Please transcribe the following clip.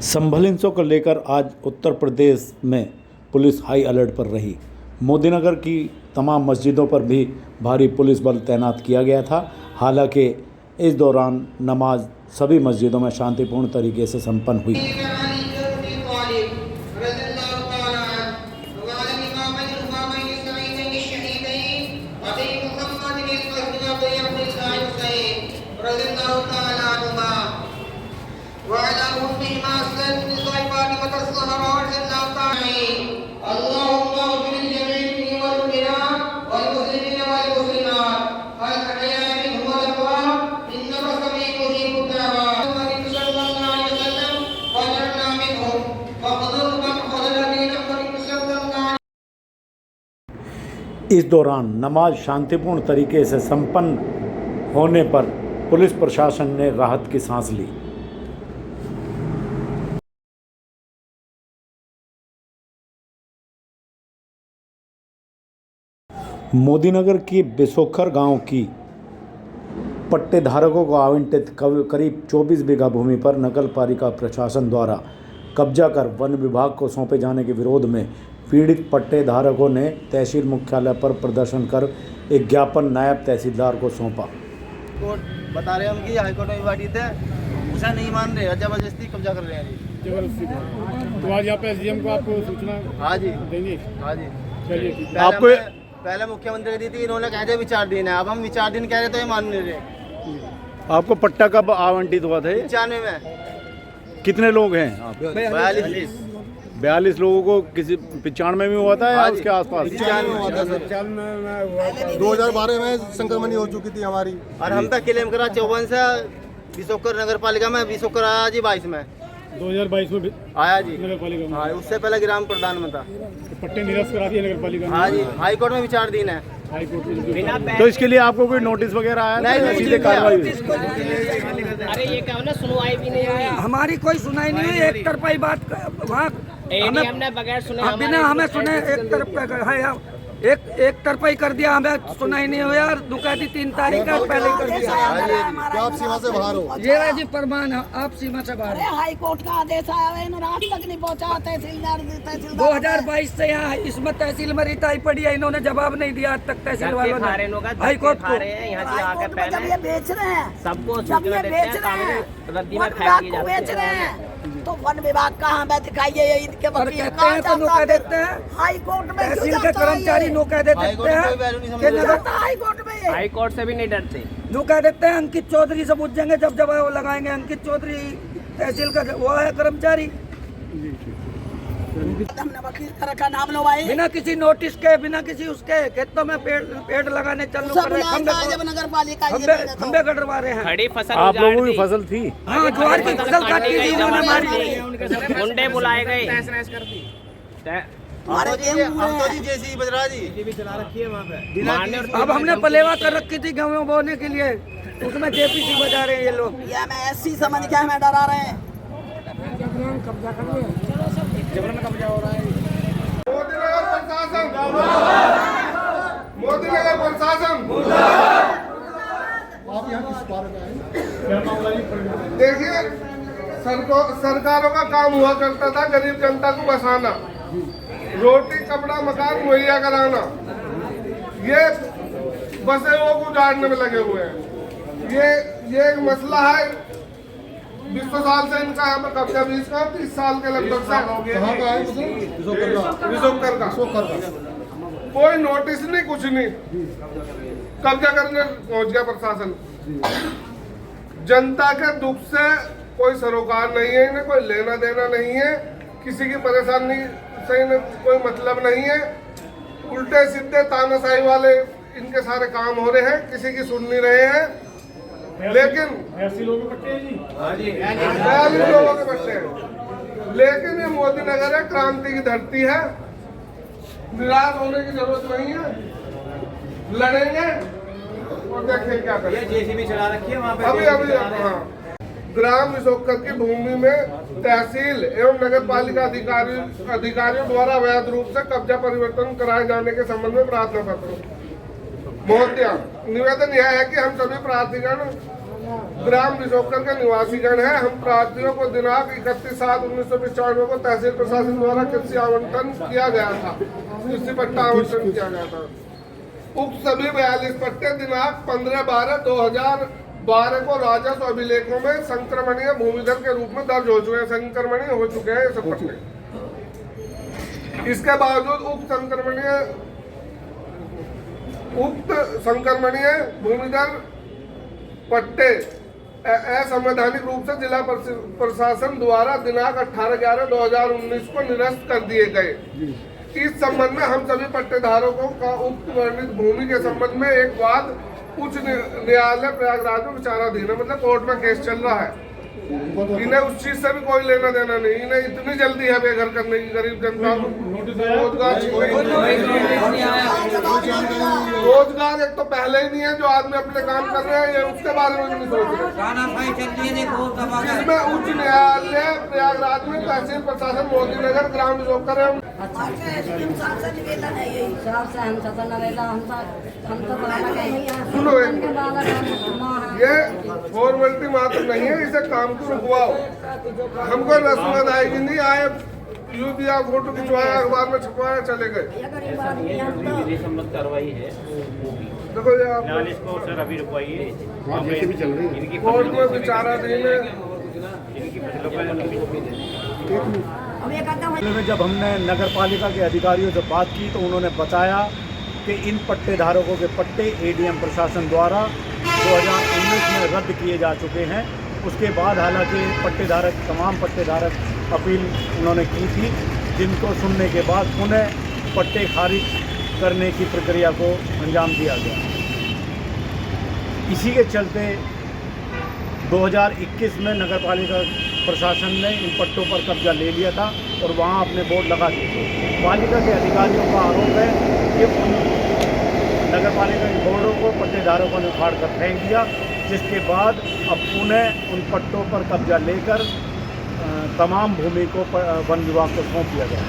संभल हिंसों को लेकर आज उत्तर प्रदेश में पुलिस हाई अलर्ट पर रही। मोदीनगर की तमाम मस्जिदों पर भी भारी पुलिस बल तैनात किया गया था। हालांकि इस दौरान नमाज सभी मस्जिदों में शांतिपूर्ण तरीके से संपन्न हुई। इस दौरान नमाज शांतिपूर्ण तरीके से संपन्न होने पर पुलिस प्रशासन ने राहत की सांस ली। मोदीनगर की बिसोखर गांव की पट्टेधारकों को आवंटित करीब 24 बीघा भूमि पर नगर पालिका प्रशासन द्वारा कब्जा कर वन विभाग को सौंपे जाने के विरोध में पीड़ित पट्टेधारकों ने तहसील मुख्यालय पर प्रदर्शन कर एक ज्ञापन नायब तहसीलदार को सौंपा। कोर्ट बता रहे हैं हम कि हाईकोर्ट में विवादित है, उसे नहीं मान रहे, जबरदस्ती कब्जा कर रहे हैं जी। जबरदस्ती। तो आज यहाँ पे एसडीएम को आपको सूचना हाँ जी देंगे? हाँ जी। चलिए आपको पहले मुख्यमंत्री को दी थी, इन्होंने कह दिया विचार दिन है, अब हम विचार दिन कह रहे तो ये मान नहीं रहे। आपको पट्टा कब आवंटित हुआ था? 95 में। कितने लोग हैं आप? 42 लोगों को किसी 95 में हुआ था या उसके आसपास? 2012 में संक्रमण हो चुकी थी हमारी। और हम तक क्लेम करा 54 से बिसोकर नगर पालिका में, बिसोकर आया जी 22 में 2022 में आया जी नगर पालिका में। हाँ, उससे पहले ग्राम प्रधान में था। तो पट्टे निरस्त करा दिए नगर पालिका में। हाँ जी, हाई कोर्ट में विचार दिन है। हाई कोर्ट में। तो इसके लिए आपको कोई नोटिस वगैरह आया? नहीं, सीधे कार्रवाई हुई? अरे ये क्या ना, सुनवाई भी नहीं हुई। हमारी कोई सुनाई नहीं हुई, एक तरफा बात वहाँ हमने बगैर सुने बिना हमें सुने एक तरफ है, एक तरफा ही कर दिया, हमें सुनाई नहीं हुआ। दुकाती 3 तारीख का पहले कर दिया। आप सीमा से बाहर हो? ये है जी प्रमाण, आप सीमा से बाहर। हाई कोर्ट का आदेश आया है, इन्होंने आज तक नहीं पहुंचा। तहसीलदार 2022 से यहाँ इसमें तहसील में रिताई पड़ी है, इन्होंने जवाब नहीं दिया आज तक तहसील वालों ने हाई कोर्ट को। जब ये बेच रहे हैं, सबको जब ये बेच रहे हैं, वन विभाग को बेच रहे हैं, तो वन विभाग कहाँ में दिखाइए इनके वकील कहाँ देते हैं? हाई कोर्ट में। तहसील के कर्मचारी नो कह देते हैं हाई कोर्ट से भी नहीं डरते। नो कह देते हैं अंकित चौधरी से पूछ जाएंगे, जब वो लगाएंगे। अंकित चौधरी तहसील का वो है कर्मचारी। हमने वकील का रखा, नाम लो भाई। बिना किसी नोटिस के, बिना किसी उसके खेतों में पेड़ लगाने चल नगर पालिका खंबे गड़वा रहे हैं। खड़ी फसल आप लोगों की फसल थी? हाँ, ज्वार की फसल काटी थी इन्होंने हमारी। गुंडे बुलाए गए। अब हमने पलेवा कर रखी थी गेहूं बोने के लिए, उसमें जेपीसी बजा रहे हैं ये लोग। ये हमें एससी समझ के हमें डरा रहे हैं। कब्जा हो रहा है। मोदीनगर प्रशासन आप यहाँ किस बारे में आए? देखिए, सरकारों का काम हुआ करता था गरीब जनता को बसाना, रोटी कपड़ा मकान मुहैया कराना। ये बसे वो उजाड़ने में लगे हुए हैं। ये एक मसला है। 20 साल से इनका यहाँ पर कब्जा, 30 साल के लगभग से हो गया। बिसोकर का कोई नोटिस नहीं, कुछ नहीं, कब्जा करने पहुंच गया प्रशासन। जनता के दुख से कोई सरोकार नहीं है, इन्हें कोई लेना देना नहीं है, किसी की परेशानी से इन्हें कोई मतलब नहीं है। उल्टे सीधे तानाशाही वाले इनके सारे काम हो रहे हैं, किसी की सुन नहीं रहे हैं। लेकिन 80 लोगों के पट्टे हैं जी। 42 लोगों के पट्टे हैं। लेकिन ये मोदी नगर है, क्रांति की धरती है, निराश होने की जरूरत नहीं है, लड़ेंगे और देखें क्या करें। जेसीबी चला रखी है वहाँ पे। अभी हाँ, ग्राम बिसोकर की भूमि में तहसील एवं नगर पालिका अधिकारियों द्वारा अवैध रूप से कब्जा परिवर्तन कराए जाने के संबंध में प्रार्थना पत्र। महोदया, निवेदन यह है कि हम सभी प्रार्थीगण ग्राम बिजोकर के निवासीगण हैं। हम प्रार्थियों को दिनांक 31/7/1995 को तहसील प्रशासन द्वारा कृषि आवंटन किया गया था, कृषि पट्टा आवंटन किया गया था। उक्त सभी 42 पट्टे दिनांक 15/12/2012 को राजस्व अभिलेखों में संक्रमणीय भूमिधर के रूप में दर्ज हो चुके हैं, संक्रमणीय हो चुके हैं ये सब पट्टे। इसके बावजूद उक्त संक्रमणीय भूमिधर पट्टे असंवैधानिक रूप से जिला प्रशासन द्वारा दिनांक 18/11/2019 को निरस्त कर दिए गए। इस संबंध में हम सभी पट्टेधारकों का उक्त वर्णित भूमि के संबंध में एक वाद उच्च न्यायालय प्रयागराज में विचाराधीन है, मतलब कोर्ट में केस चल रहा है। इन्हें उस चीज से भी कोई लेना देना नहीं। इन्हें इतनी जल्दी है बेघर करने की गरीब जनता को। रोजगार एक तो पहले ही नहीं है, जो आदमी अपने काम कर रहे हैं ये उसके बारे में नहीं सोच रहे। जिसमें उच्च न्यायालय प्रयागराज में तहसील प्रशासन मोदी नगर ग्राम बिजोकर है। सुनो, ये फॉर्मेलिटी मात्र नहीं है, इसे काम को रुकवाओ। हमको रसूल आएगी नहीं आए, यूं दिया, फोटो खिंचवाया, अखबार में छपवाया, चले गए। कार्रवाई है देखो ये आप इसको सर अभी रुकवाइए, कोर्ट में विचाराधीन है। में जब हमने नगर पालिका के अधिकारियों से बात की तो उन्होंने बताया कि इन पट्टेधारकों के पट्टे एडीएम प्रशासन द्वारा 2019 में रद्द किए जा चुके हैं। उसके बाद हालांकि तमाम पट्टेधारक अपील उन्होंने की थी, जिनको सुनने के बाद पुनः पट्टे खारिज करने की प्रक्रिया को अंजाम दिया गया। इसी के चलते 2021 में नगर पालिका प्रशासन ने इन पट्टों पर कब्जा ले लिया था और वहां अपने बोर्ड लगा दिए थे। पालिका के अधिकारियों का आरोप है कि उन नगर पालिका के बोर्डों को पट्टेधारकों ने उखाड़ कर फेंक दिया, जिसके बाद अब पुनः उन पट्टों पर कब्जा लेकर तमाम भूमि को वन विभाग को सौंप दिया गया।